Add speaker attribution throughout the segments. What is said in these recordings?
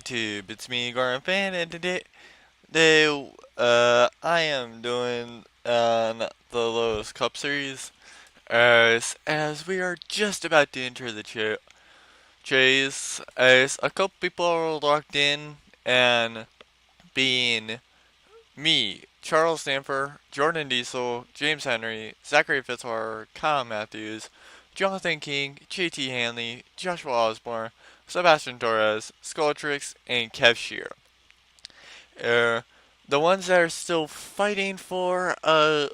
Speaker 1: YouTube? It's me, Garden Fan, and I am doing the Lowe's Cup Series as we are just about to enter the chase. As a couple people are locked in, and being me, Charles Stanford, Jordan Diesel, James Henry, Zachary Fitzwater, Kyle Matthews, Jonathan King, JT Hanley, Joshua Osborne, Sebastian Torres, Skulltrix, and Kev Shear. Uh, the ones that are still fighting for a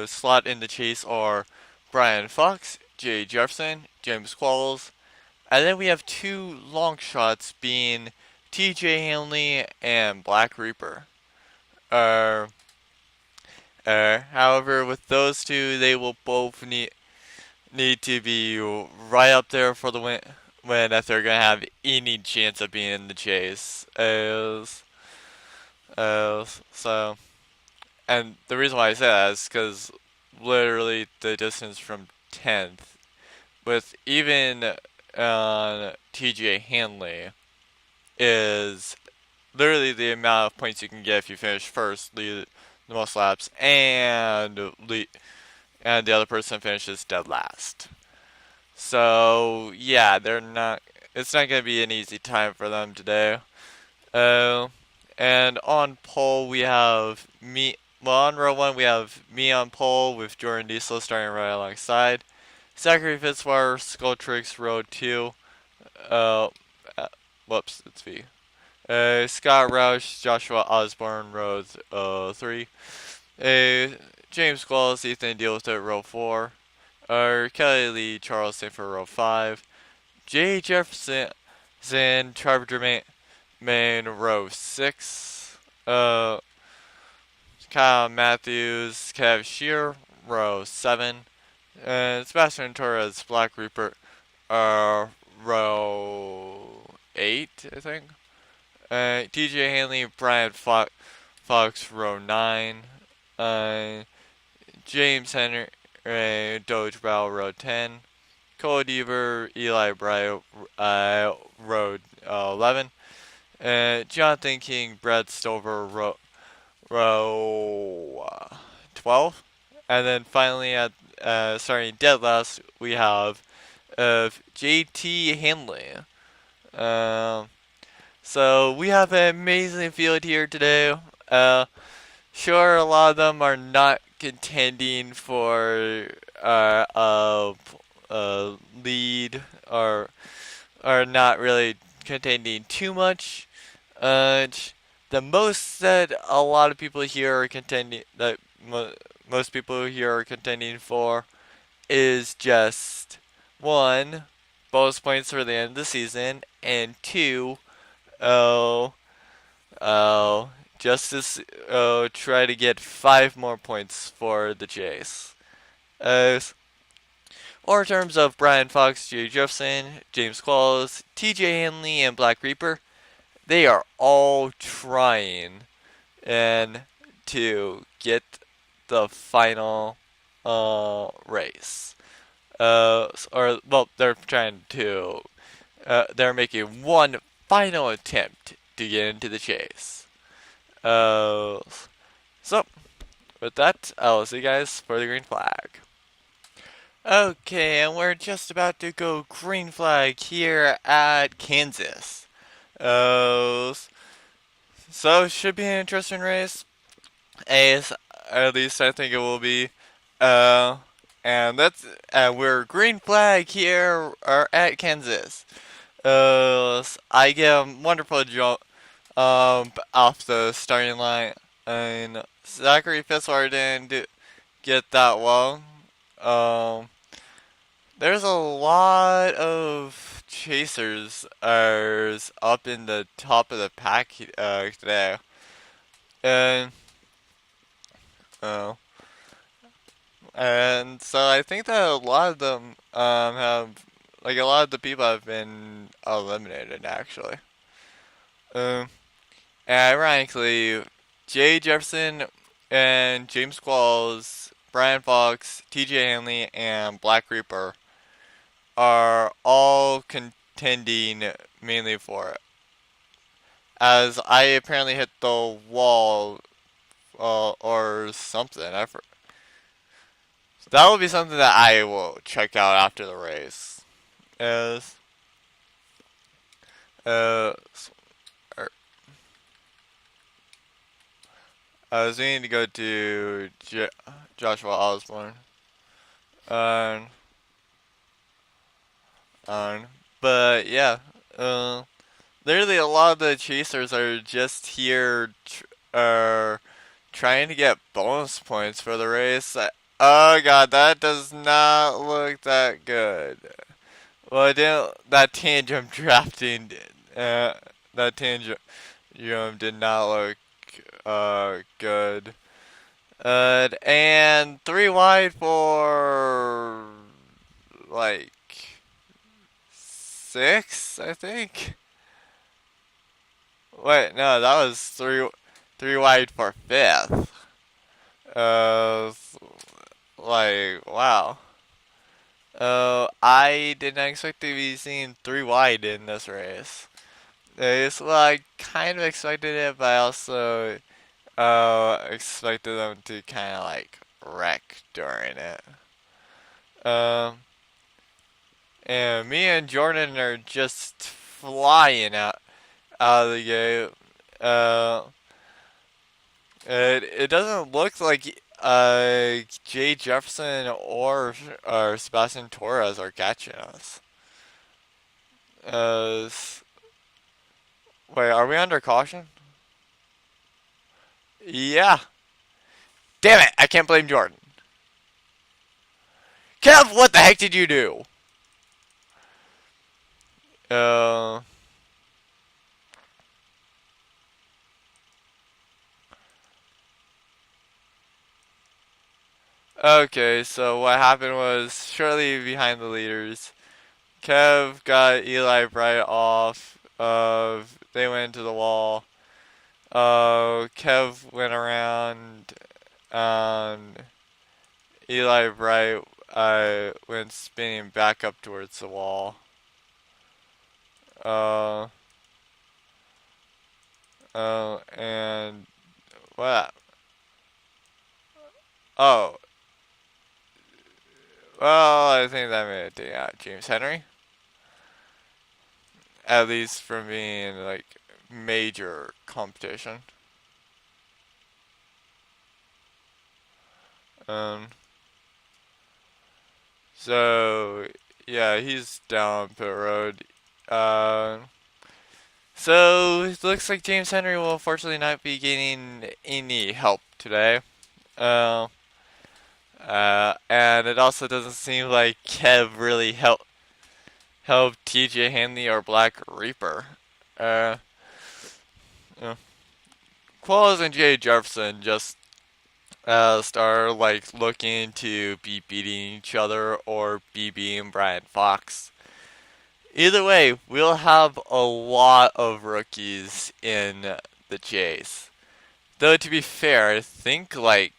Speaker 1: slot in the chase are Brian Fox, Jay Jefferson, James Qualls, and then we have two long shots being TJ Hanley and Black Reaper. Uh, However, with those two, they will both need to be right up there for the win if they're gonna have any chance of being in the chase. So, and the reason why I say that is because literally the distance from 10th, with even TJ Hanley, is literally the amount of points you can get if you finish first, lead the most laps, and the other person finishes dead last. So yeah, they're not. It's not gonna be an easy time for them today. Uh, and on pole we have me. Well, on row one we have me on pole with Jordan Diesel starting right alongside. Zachary Fitzwater, Skulltrix, row two. Uh, uh, Whoops, it's V. Scott Roush, Joshua Osborne, row three. Uh, James Qualls, Ethan Deal with it, row four. Kelly Lee, Charles Stanford, row five. Jay Jefferson, Trevor Germain, row six. Kyle Matthews, Kev Shear, row seven. And Sebastian Torres, Black Reaper, row eight, I think. TJ Hanley, Brian Fox, row nine. Uh, James Henry, Doge Brow, row 10. Cole Deaver, Eli Bry, row 11. Jonathan King, Brad Stover, row 12. And then finally, at starting dead last, we have JT Hanley. Um, so we have an amazing field here today. Sure, a lot of them are not contending for a lead, or are not really contending too much. Uh, the most that a lot of people here are contending, that most people here are contending for, is just one, bonus points for the end of the season, and two, oh, oh, just to try to get 5 more points for the chase. Or in terms of Brian Fox, Jay Jefferson, James Qualls, TJ Hanley, and Black Reaper, they are all trying and to get the final race. Or well, they're trying to. They're making one final attempt to get into the chase. Uh, so with that, I'll see you guys for the green flag. Okay, and we're just about to go green flag here at Kansas. Uh, so it should be an interesting race. As at least I think it will be. Uh, and that's we're green flag here at Kansas. I get a wonderful jump off the starting line, and Zachary Fitzwater didn't get that well. Um, there's a lot of chasers up in the top of the pack today, and uh, and so I think that a lot of them have, like, a lot of the people have been eliminated actually. Um, and ironically, Jay Jefferson and James Qualls, Brian Fox, TJ Hanley, and Black Reaper are all contending mainly for it. as I apparently hit the wall or something. That will be something that I will check out after the race. As er, I was needing to go to Joshua Osborne. Um, um, but yeah, uh, literally a lot of the chasers are just here, trying to get bonus points for the race. Oh god, that does not look that good. Well, I didn't. That tandem drafting, uh, that tandem did not look good. And three wide for like six, I think. Wait, no, that was three wide for fifth. Uh, like wow. I did not expect to be seeing three wide in this race. It's well, I kind of expected it, but I also expected them to kind of like wreck during it. Um, and me and Jordan are just flying out of the gate. Uh, it doesn't look like Jay Jefferson or Sebastian Torres are catching us. Uh, wait, are we under caution? Yeah. Damn it! I can't blame Jordan. Kev, what the heck did you do? Uh, okay, so what happened was shortly behind the leaders, Kev got Eli Bright off. They went into the wall. Kev went around. Um, Eli Bright went spinning back up towards the wall. Uh, and what? Oh, well, I think that made it take out James Henry. At least from being like major competition. Um, so yeah, he's down pit road. Uh, so it looks like James Henry will unfortunately not be getting any help today. Uh, and it also doesn't seem like Kev really helped TJ Hanley or Black Reaper. Uh, uh, Qualls and Jay Jefferson just start like looking to be beating each other or be beating Brian Fox. Either way, we'll have a lot of rookies in the chase. Though to be fair, I think like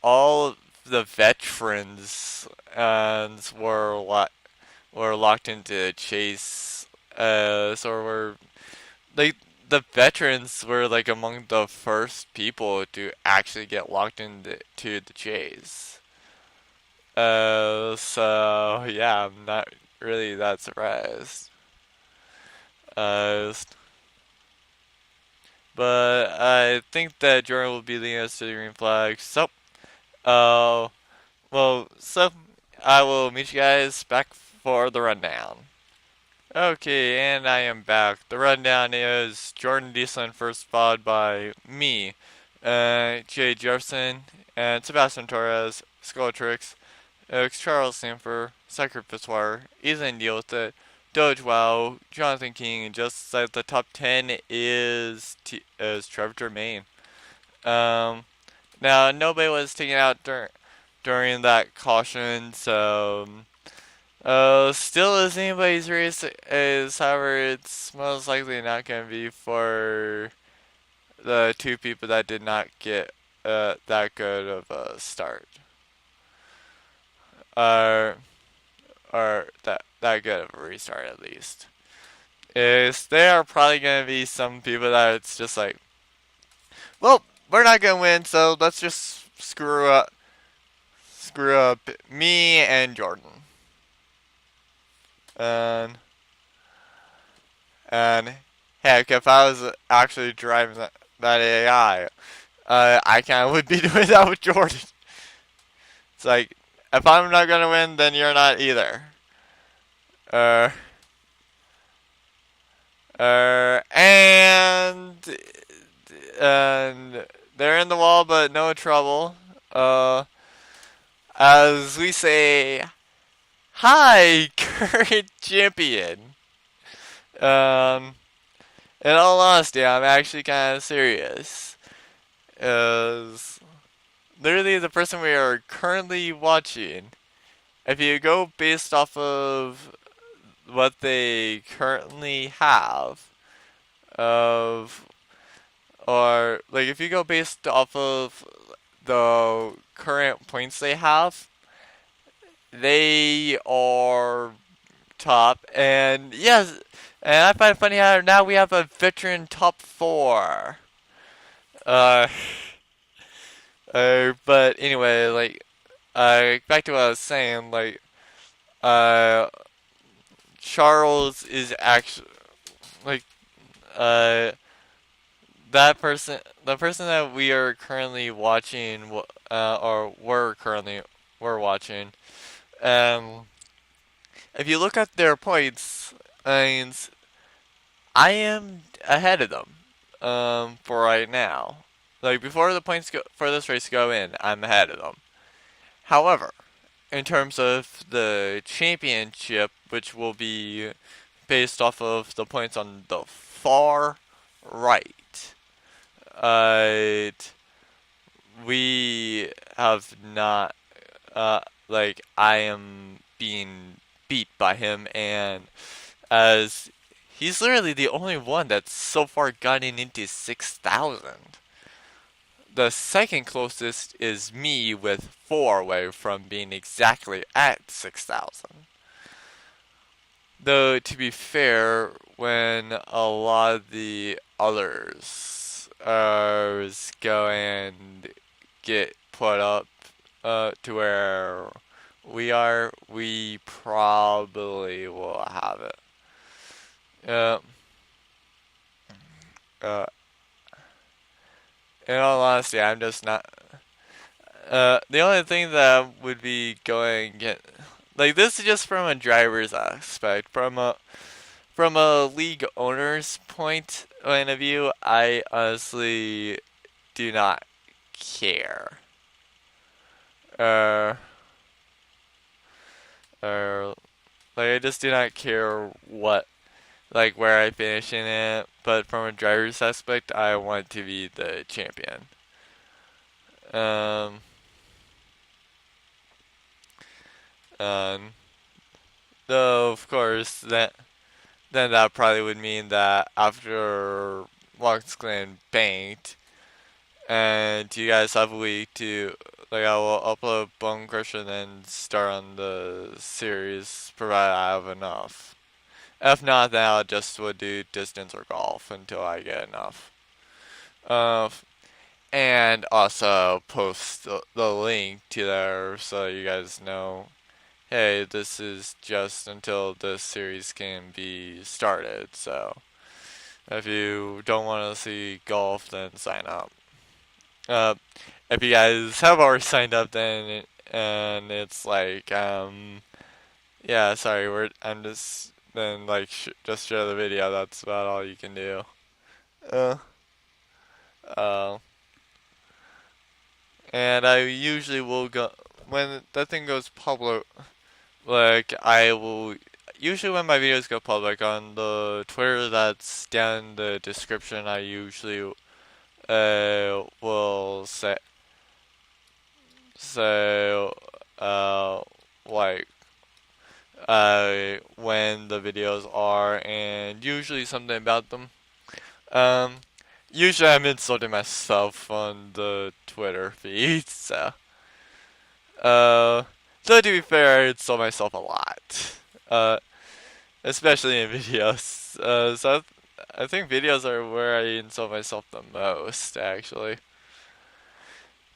Speaker 1: all the veterans were locked into chase. So we're like the veterans were like among the first people to actually get locked into the chase. So yeah, I'm not really that surprised. Uh, but I think that Jordan will be leading us to the green flag. Uh, so I will meet you guys back for the rundown. Okay, and I am back. The rundown is Jordan Diesel first followed by me, Jay Jefferson, and Sebastian Torres, Skulltrix, Charles Sanford, Cyker Fitzwater, Ethan Deal with it, Doge Wow, Jonathan King, and just like the top 10 is Trevor Germain. Um, Now nobody was taken out during that caution, so still is anybody's race. Is however, it's most likely not going to be for the two people that did not get that good of a start, or that good of a restart at least. is there are probably gonna be some people that it's just like, well, we're not gonna win, so let's just screw up me and Jordan. And and heck, if I was actually driving that AI, I kind of would be doing that with Jordan. It's like, if I'm not gonna win, then you're not either. Uh, and they're in the wall, but no trouble. Uh, as we say, hi, current champion. Um, in all honesty, I'm actually kind of serious. Is literally the person we are currently watching. If you go based off of what they currently have, of or like if you go based off of the current points they have, they are top. And yes, and I find it funny how now we have a veteran top four. Uh, but anyway, like, back to what I was saying, like, uh, Charles is actually like, uh, the person that we are currently watching, or we're watching. Um, if you look at their points, I mean, I am ahead of them. For right now, like before the points for this race go in, I'm ahead of them. However, in terms of the championship, which will be based off of the points on the far right, uh, we have not, like, I am being beat by him, and as he's literally the only one that's so far gotten into 6,000. The second closest is me with 4 away from being exactly at 6,000. Though, to be fair, when a lot of the others go and get put up to where we probably will have it. Uh, uh, in all honesty, I'm just not. The only thing that would be going get like this is just from a driver's aspect, from a league owner's point of view. I honestly do not care. Uh, uh, like I just do not care what like where I finish in it. But from a driver's aspect, I want to be the champion. Um, um, though of course then that probably would mean that after Watkins Glen banked, and you guys have a week to, like, I will upload Bone Crusher and then start on the series, provided I have enough. If not, then I'll just would do distance or golf until I get enough. Uh, and also post the link to there so you guys know, hey, this is just until this series can be started. So if you don't want to see golf, then sign up. Uh, if you guys have already signed up, then and it's like, yeah, sorry, I'm just then like just share the video. That's about all you can do. Uh, uh, and I usually will go when that thing goes public. Like I will usually when my videos go public on the Twitter that's down in the description. I usually will say like when the videos are and usually something about them. Um, usually I'm insulting myself on the Twitter feed, so so to be fair, I insult myself a lot. Uh, especially in videos. So I think videos are where I insult myself the most, actually.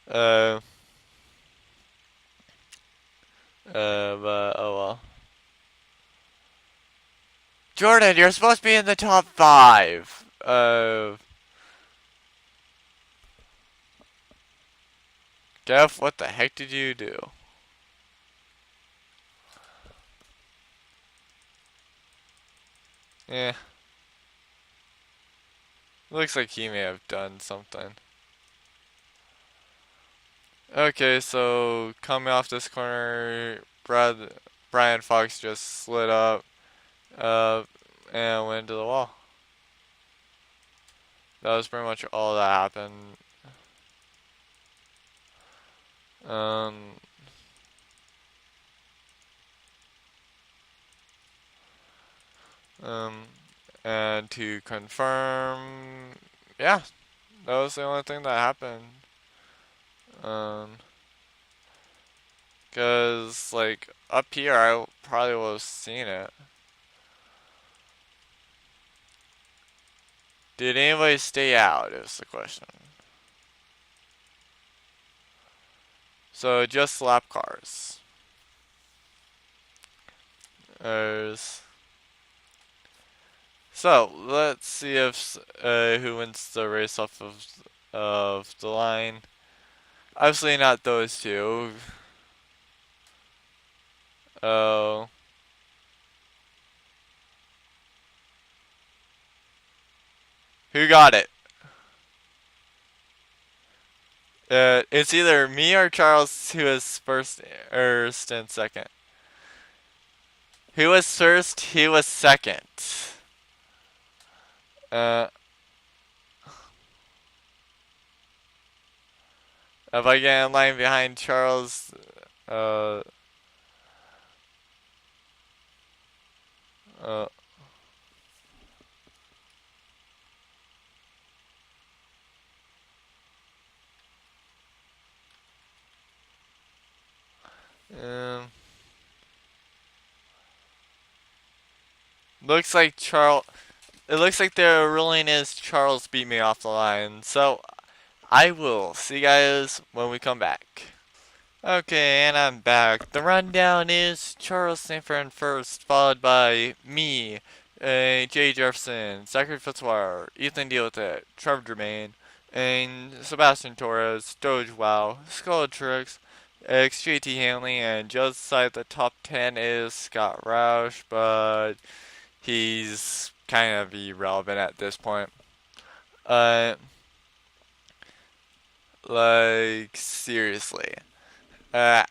Speaker 1: Uh, but oh well. Jordan, you're supposed to be in the top five. Jeff, what the heck did you do? Yeah, looks like he may have done something. Okay, so coming off this corner, Brian Fox just slid up, uh, and went into the wall. That was pretty much all that happened. Um, um, and to confirm, yeah, that was the only thing that happened. Um, cause like up here, I probably would have seen it. Did anybody stay out? Is the question. So just lap cars. There's So let's see if who wins the race off of the line. Obviously not those two. Oh, who got it? It's either me or Charles who was first and second. Who was first? He was second. Uh, if I get in line behind Charles, uh, uh, um, looks like Charles. It looks like their ruling is Charles beat me off the line. So I will see you guys when we come back. Okay, and I'm back. The rundown is Charles Stanford first, followed by me, Jay Jefferson, Zachary Fitzwater, Ethan Deal with It, Trevor Germain, and Sebastian Torres, Doge Wow, Skullatrix, XJT Hanley, and just inside the top 10 is Scott Roush, but he's kind of irrelevant at this point. Uh, like, seriously. Uh,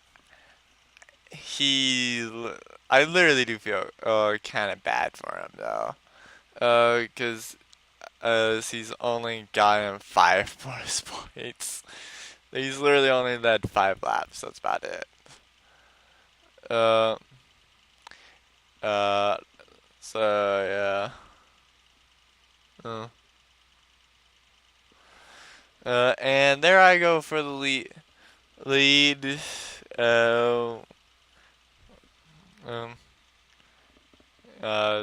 Speaker 1: he, I literally do feel kind of bad for him though, because he's only gotten 5 bonus points. He's literally only led 5 laps. That's about it. Uh, uh, so yeah. Uh, and there I go for the lead. Lead. Uh, um,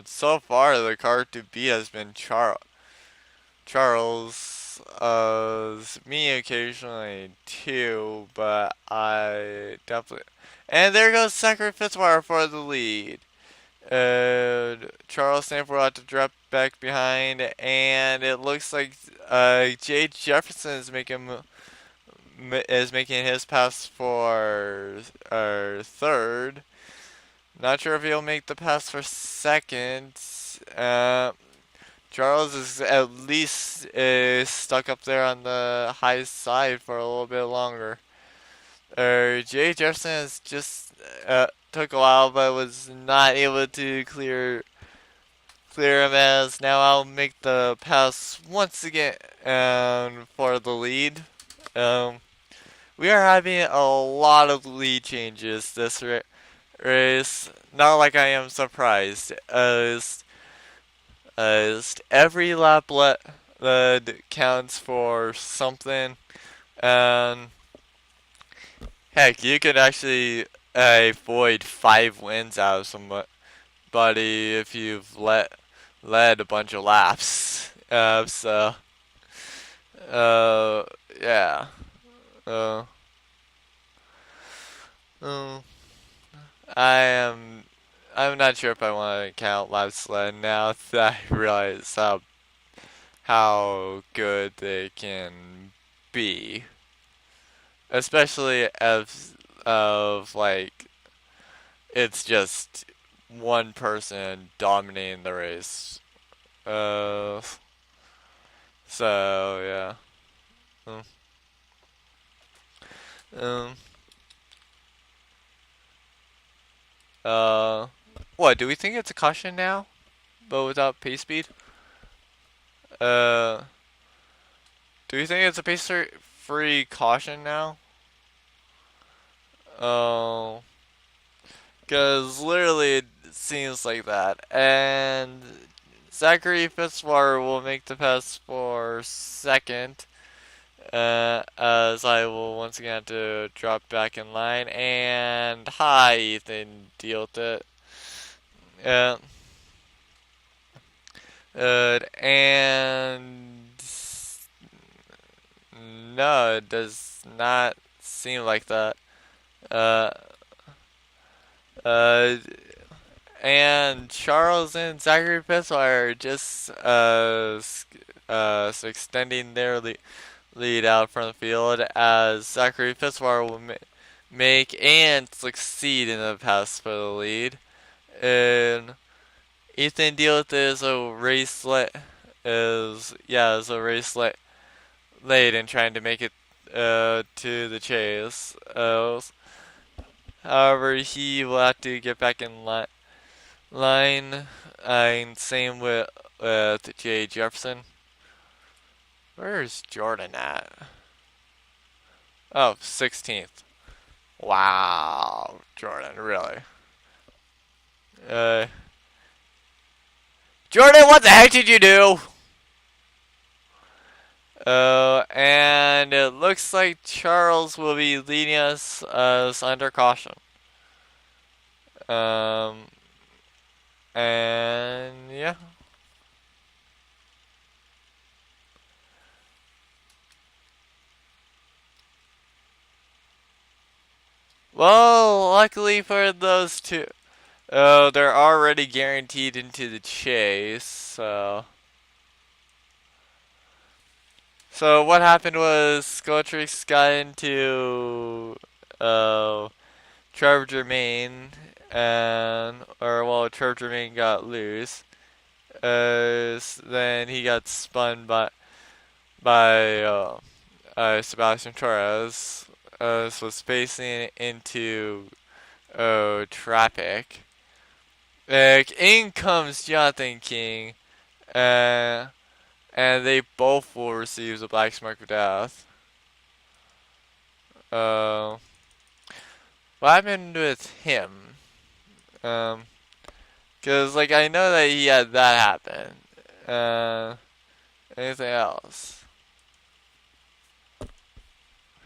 Speaker 1: so far the car to beat has been Charles, me occasionally too, but I definitely. And there goes Zachary Fitzwater for the lead. Charles Stanford will have to drop back behind, and it looks like Jay Jefferson is making his pass for third. Not sure if he'll make the pass for second. Uh, Charles is at least stuck up there on the high side for a little bit longer. Jay Jefferson has just took a while, but was not able to clear him. As now I'll make the pass once again for the lead. Um, we are having a lot of lead changes this race. Not like I am surprised, as every lap led counts for something, and heck, you could actually avoid 5 wins out of somebody if you've led a bunch of laps. Uh, yeah. Uh, um, I am. I'm not sure if I want to count laps led now that I realize how good they can be, especially as of like it's just one person dominating the race. Uh, so yeah. Um, um, uh, what do we think it's a caution now, but without pace speed? Uh, do we think it's a free caution now? Oh, because literally it seems like that. And Zachary Fitzwater will make the pass for second. As I will once again have to drop back in line. And hi, Ethan, deal with it. Uh, and no, it does not seem like that. Uh, uh, and Charles and Zachary Fitzwater are just so extending their lead out from the field as Zachary Fitzwater will make and succeed in the pass for the lead. And Ethan Dealth is a race is a race late and trying to make it to the chase. However, he will have to get back in line. And same with Jay Jefferson. Where's Jordan at? Oh, 16th. Wow, Jordan, really. Uh, Jordan, what the heck did you do? And it looks like Charles will be leading us under caution. Um, and yeah. Well, luckily for those two, they're already guaranteed into the chase. So what happened was Scotrix got into Trevor Germain, and or well, Trevor Germain got loose. Then he got spun by Sebastian Torres. Was facing into traffic. In comes Jonathan King, uh, and they both will receive the black smoke of death. Uh, what happened with him? Um, Cause like I know that he had that happen. Anything else?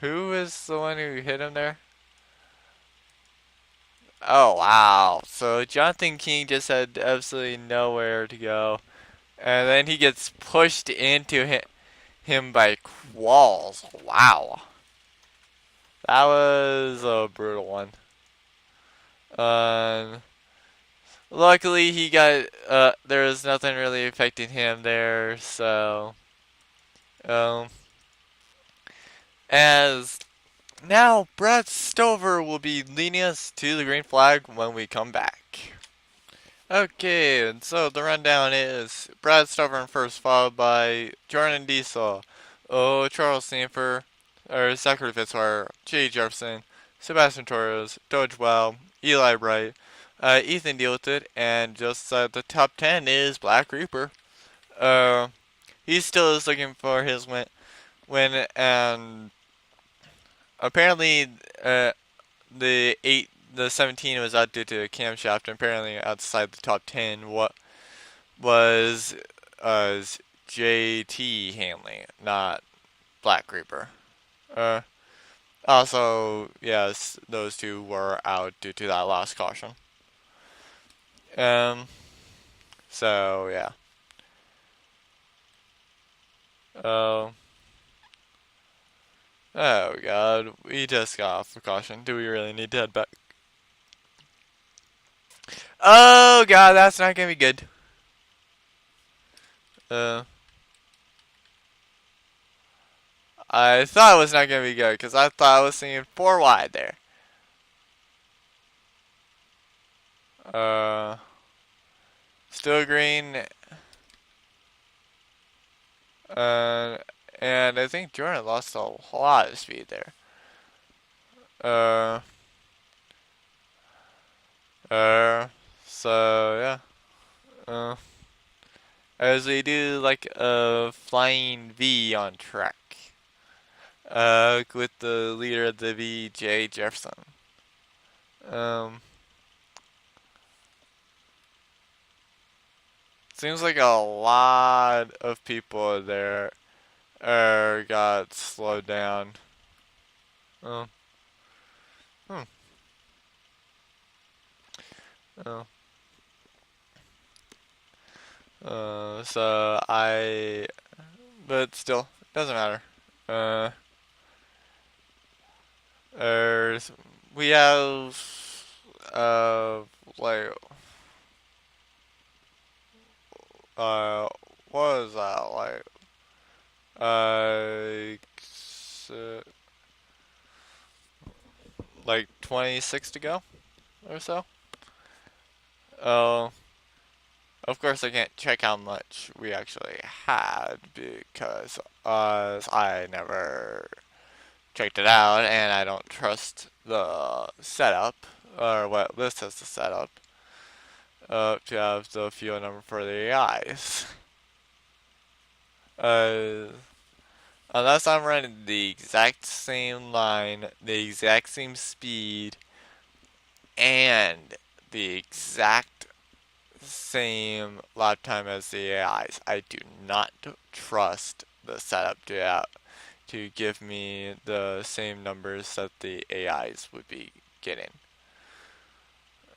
Speaker 1: Who is the one who hit him there? Oh wow! So Jonathan King just had absolutely nowhere to go, and then he gets pushed into him by Qualls. Wow, that was a brutal one. Um, Luckily he got there was nothing really affecting him there, so um as now Brad Stover will be leading us to the green flag when we come back. Okay, and so the rundown is Brad Stover in first, followed by Jordan Diesel, Charles Sanford, or Zachary Fitzwater, Jay Jefferson, Sebastian Torres, Dodge Wow, Eli Bright, Ethan Dealted, and just the top 10 is Black Reaper. Uh, he still is looking for his and apparently the 17 was out due to a camshaft, and apparently outside the top 10 what was JT Hanley, not Black Reaper. Uh, Also, yes, those two were out due to that last caution. Um, so yeah. Oh. Oh god, we just got off precaution. Do we really need to head back? Oh god, that's not gonna be good. Uh, I thought it was not gonna be good because I thought I was seeing four wide there. Uh, Still green. Uh, and I think Jordan lost a lot of speed there. Uh, uh, so yeah. Uh, as we do like a flying V on track. With the leader of the V, J. Jefferson. Um, Seems like a lot of people there got slowed down. Oh, hmm. Oh. So I, but still, doesn't matter. Uh, there's, we have, uh, like, uh, what is that, uh, like 26 to go or so? Oh, of course I can't check how much we actually had because I never checked it out and I don't trust the setup or what lists as the setup to have the fuel number for the AIs. Uh, Unless I'm running the exact same line, the exact same speed, and the exact same lap time as the AIs. I do not trust the setup to give me the same numbers that the AIs would be getting.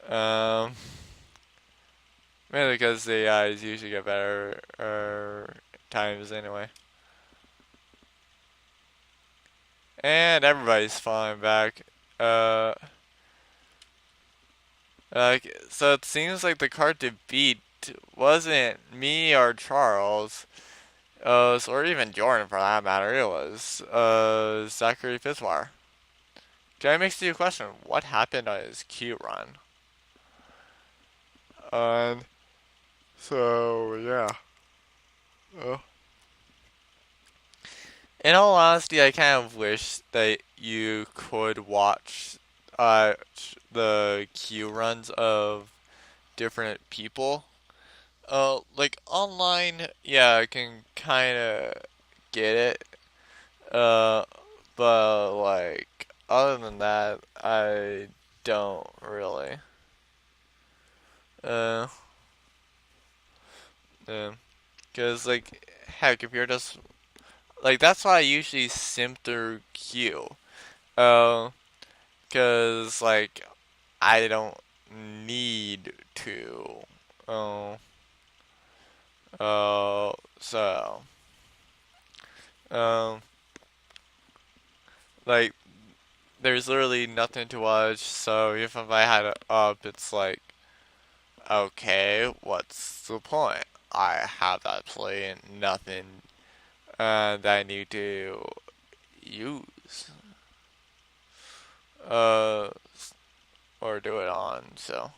Speaker 1: Um, Mainly because the AIs usually get better times anyway. And everybody's falling back. Uh, so it seems like the card to beat wasn't me or Charles. Or even Jordan for that matter, it was Zachary Fitzwar. Can I mix you a question? What happened on his Q run? And so yeah. Uh, in all honesty, I kind of wish that you could watch the Q runs of different people. Like online, yeah, I can kind of get it. Uh, but like other than that, I don't really. Uh, yeah. Cause like heck, if you're just like that's why I usually sim through Q. Uh, cause like I don't need to. Oh, so um, like there's literally nothing to watch. So if I had it up, it's like okay, what's the point? I have absolutely nothing that I need to use uh, or do it on. So,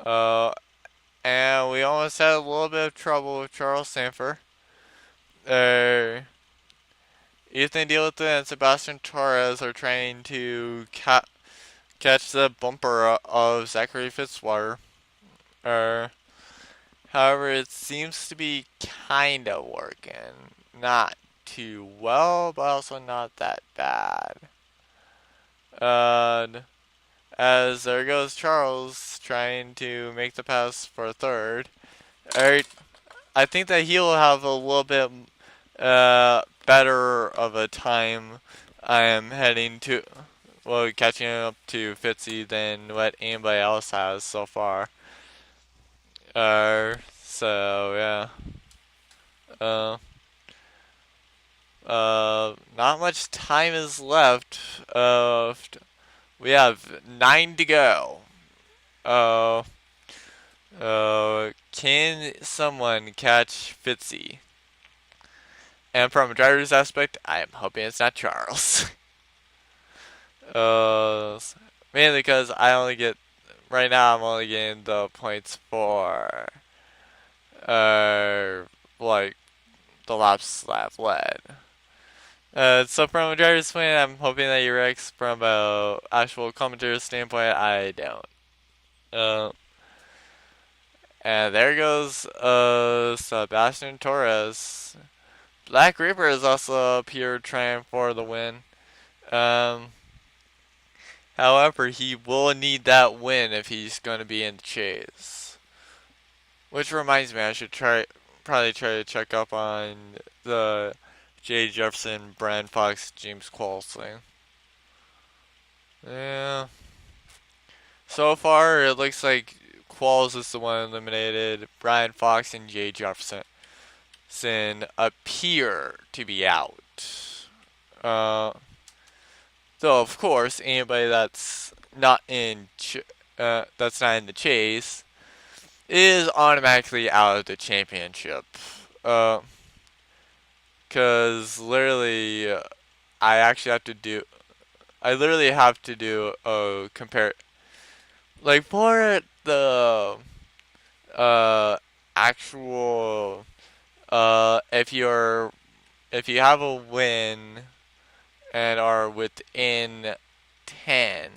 Speaker 1: uh, and we almost had a little bit of trouble with Charles Sanford. Uh, Ethan Dielton and Sebastian Torres are trying to catch the bumper of Zachary Fitzwater. Uh, However, it seems to be kinda working. Not too well, but also not that bad. And as there goes Charles trying to make the pass for third. Alright, I think that he'll have a little bit better of a time. I am heading to, well, catching up to Fitzy than what anybody else has so far. So yeah. Uh, not much time is left. We have 9 to go. Uh, can someone catch Fitzy? And from a driver's aspect, I am hoping it's not Charles. uh, mainly because I only get right now. I'm only getting the points for uh, like the laps that I've led. So from a driver's point, I'm hoping that you wrecks. From a actual commentator standpoint, I don't. Uh, and there goes Sebastian Torres. Black Reaper is also up here trying for the win. Um, However, he will need that win if he's going to be in the chase. Which reminds me, I should probably try to check up on the Jay Jefferson, Brian Fox, James Qualls thing. Yeah. So far, it looks like Qualls is the one eliminated. Brian Fox and Jay Jefferson appear to be out. So of course, anybody that's not in the chase is automatically out of the championship. Cause literally, I actually have to do. I literally have to do a compare, like for the actual if you have a win and are within 10,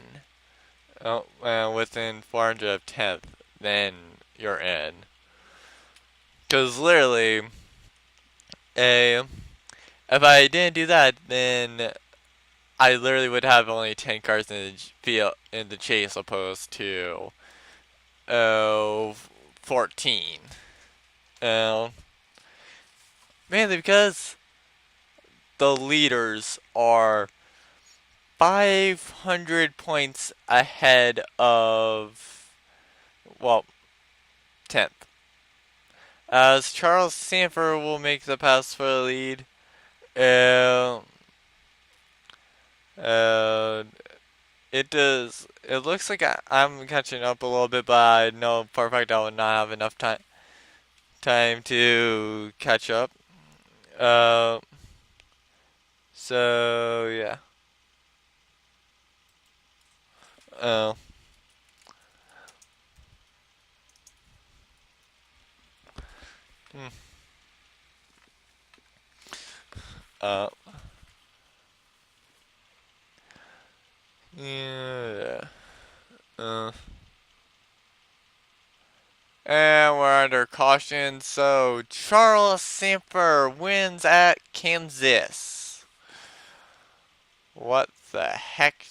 Speaker 1: within 400 of 10th, then you're in. Because literally, if I didn't do that, then I literally would have only 10 cars in the field in the chase opposed to 14. Uh, Mainly because the leaders are 500 points ahead of, well, 10th. As Charles Sanford will make the pass for the lead. It does. It looks like I'm catching up a little bit, but I know for a fact I will not have enough time to catch up. Uh, so yeah. Uh, hmm, uh, yeah. Uh, and we're under caution, so Charles Sanford wins at Kansas. What the heck?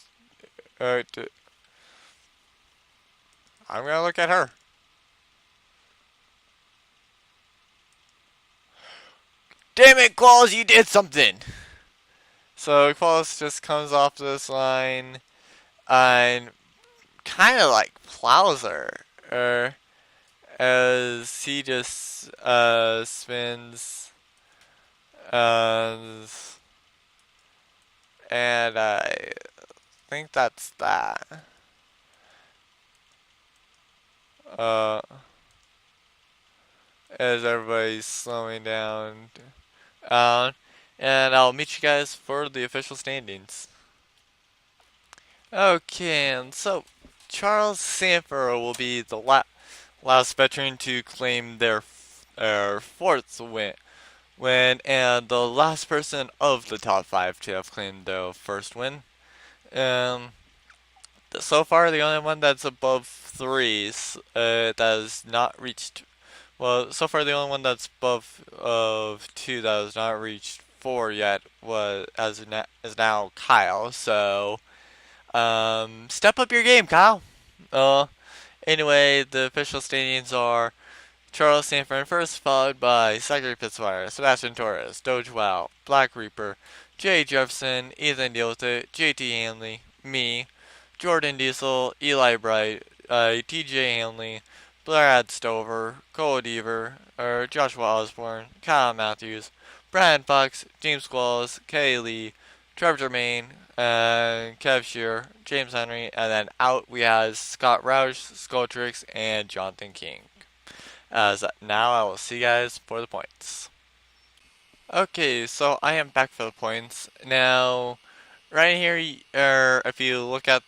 Speaker 1: I'm gonna look at her. Damn it, Qualls, you did something! So Qualls just comes off this line and kind of like plows her. As he just spins uh, and I think that's that. Uh, as everybody's slowing down. And I'll meet you guys for the official standings. Okay, and so Charles Sanford will be the last veteran to claim their fourth win, and the last person of the top 5 to have claimed their first win. So far, the only one that's above 3 that has not reached. Well, so far the only one that's above of 2 that has not reached 4 yet is now Kyle. So step up your game, Kyle. Anyway, the official standings are Charles Sanford first, followed by Zachary Fitzwater, Sebastian Torres, Doge Wow, Black Reaper, Jay Jefferson, Ethan Diota, JT Hanley, me, Jordan Diesel, Eli Bright, TJ Hanley, Brad Stover, Cole Deaver, Joshua Osborne, Kyle Matthews, Brian Fox, James Qualls, Kay Lee, Trevor Germain, Kev Shear, James Henry, and then out we have Scott Roush, Skulltrix, and Jonathan King. As now I will see you guys for the points. Okay, so I am back for the points. Now, right here, if you look at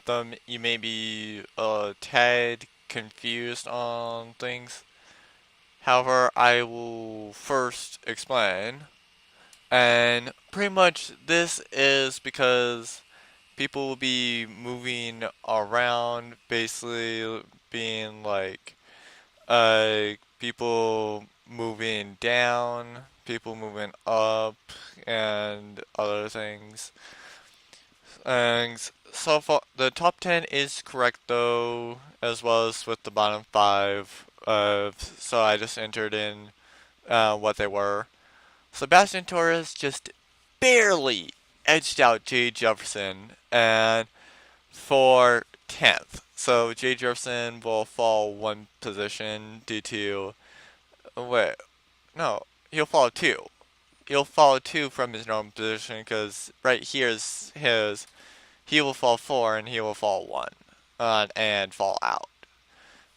Speaker 1: them, you may be a tad confused on things. However, I will first explain. And pretty much this is because people will be moving around, basically being like people moving down, people moving up, and other things. And so far, the top 10 is correct though, as well as with the bottom 5. So I just entered in what they were. Sebastian Torres just barely edged out Jay Jefferson and for 10th. So Jay Jefferson will fall one position due to wait, no, he'll fall two. He'll fall two from his normal position because right here is his. He will fall four and he will fall one, and fall out.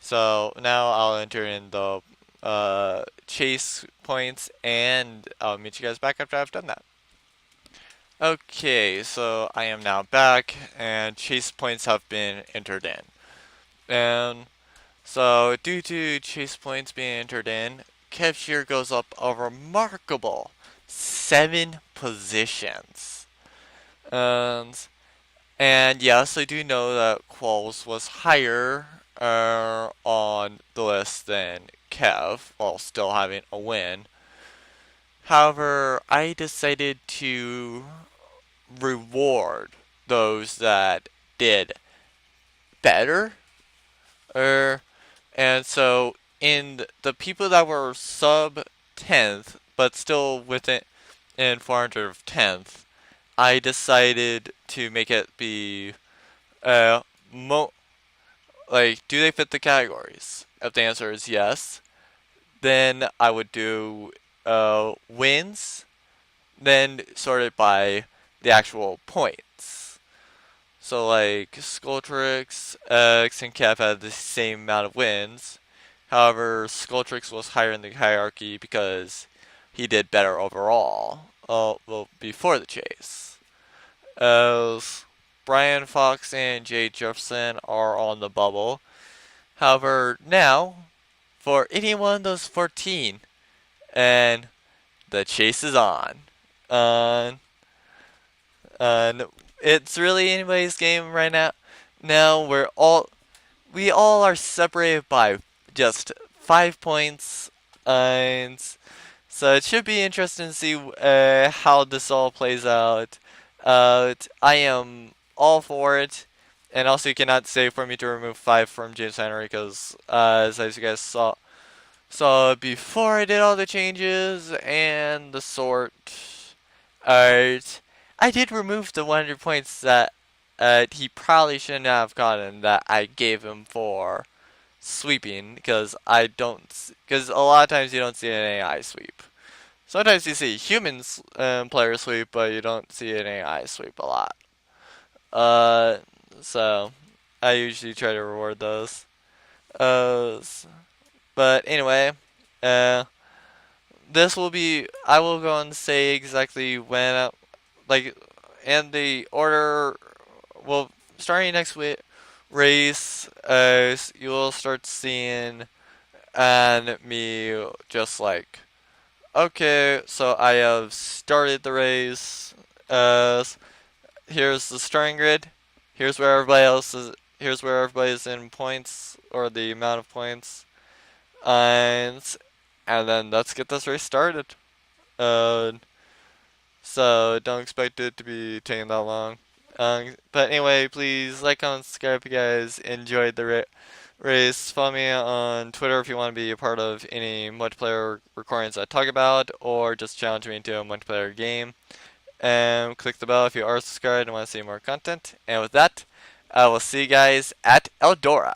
Speaker 1: So now I'll enter in the chase points and I'll meet you guys back after I've done that. Okay, so I am now back and chase points have been entered in. And so due to chase points being entered in, Kev Shear goes up a remarkable 7 positions. And yes, I do know that Qualls was higher on the list than Kev, while still having a win. However, I decided to reward those that did better. And so in the people that were sub 10th, but still within 400 of 10th, I decided to make it be uh like, do they fit the categories? If the answer is yes, then I would do wins, then sorted by the actual points. So like Skulltrix, X, and Kev had the same amount of wins. However, Skulltrix was higher in the hierarchy because he did better overall. Well, before the chase. As Brian Fox and Jay Jefferson are on the bubble. However, now, for any one of those 14, and the chase is on. Uh, and it's really anybody's game right now. Now we all are separated by just 5 points, and so it should be interesting to see how this all plays out. I am all for it, and also you cannot say for me to remove 5 from James Henry because, as you guys saw, before I did all the changes and the sort, I did remove the 100 points that he probably shouldn't have gotten that I gave him for sweeping because because a lot of times you don't see an AI sweep. Sometimes you see humans player sweep, but you don't see an AI sweep a lot. Uh, so I usually try to reward those. Uh, but anyway, uh, this will be. I will go and say exactly when, like, and the order. Well, starting next week race, you will start seeing and me just like, okay, so I have started the race. Here's the starting grid. Here's where everybody else is. Here's where everybody's in points or the amount of points, and then let's get this race started. Uh, so don't expect it to be taking that long. But anyway, please like, comment, subscribe if you guys enjoyed the race. Follow me on Twitter if you want to be a part of any multiplayer recordings I talk about, or just challenge me into a multiplayer game. And click the bell if you are subscribed and want to see more content. And with that, I will see you guys at Eldora.